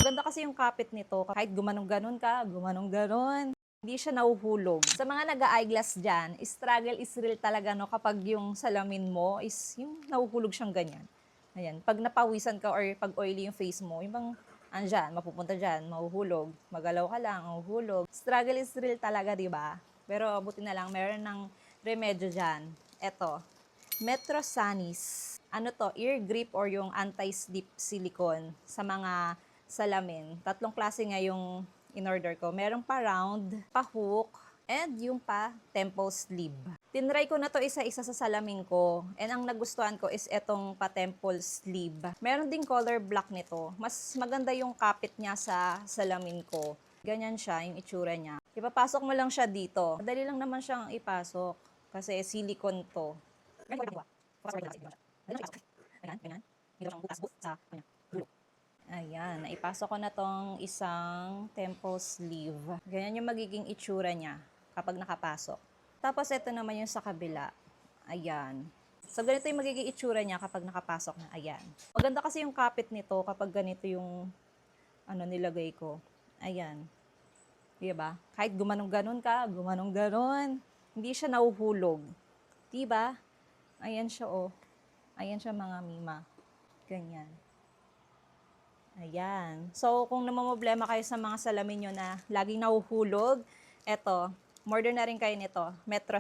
Maganda kasi yung kapit nito. Kahit gumanong-ganon ka, gumanong-ganon, hindi siya nahuhulog. Sa mga nag-eyeglass dyan, struggle is real talaga, no, kapag yung salamin mo is yung nahuhulog siyang ganyan. Ayan, pag napawisan ka or pag oily yung face mo, yung bang andyan, mapupunta dyan, mahuhulog. Magalaw ka lang, mahuhulog. Struggle is real talaga, di ba? Pero buti na lang, meron ng remedyo dyan. Eto, Metro Sanis. Ano to, ear grip or yung anti-slip silicone sa mga salamin. Tatlong klase nga yung in-order ko. Merong pa round, pa hook, and yung pa temple sleeve. Tinry ko na to isa-isa sa salamin ko. And ang nagustuhan ko is etong pa temple sleeve. Meron ding color black nito. Mas maganda yung kapit niya sa salamin ko. Ganyan siya, yung itsura niya. Ipapasok mo lang siya dito. Madali lang naman siyang ipasok. Kasi silicone to. Ayan, naipasok ko na tong isang temple sleeve. Ganyan yung magiging itsura niya kapag nakapasok. Tapos ito naman yung sa kabila. Ayan. So ganito yung magiging itsura niya kapag nakapasok na. Ayan. Maganda kasi yung kapit nito kapag ganito yung nilagay ko. Ayan. Diba? Kahit gumanong-ganon ka, gumanong-ganon, hindi siya nahuhulog. Diba? Ayan siya, oh. Ayan siya, mga mima. Ganyan. Ayan. So, kung namamblema kayo sa mga salamin nyo na laging nahuhulog, eto, order na rin kayo nito. Metro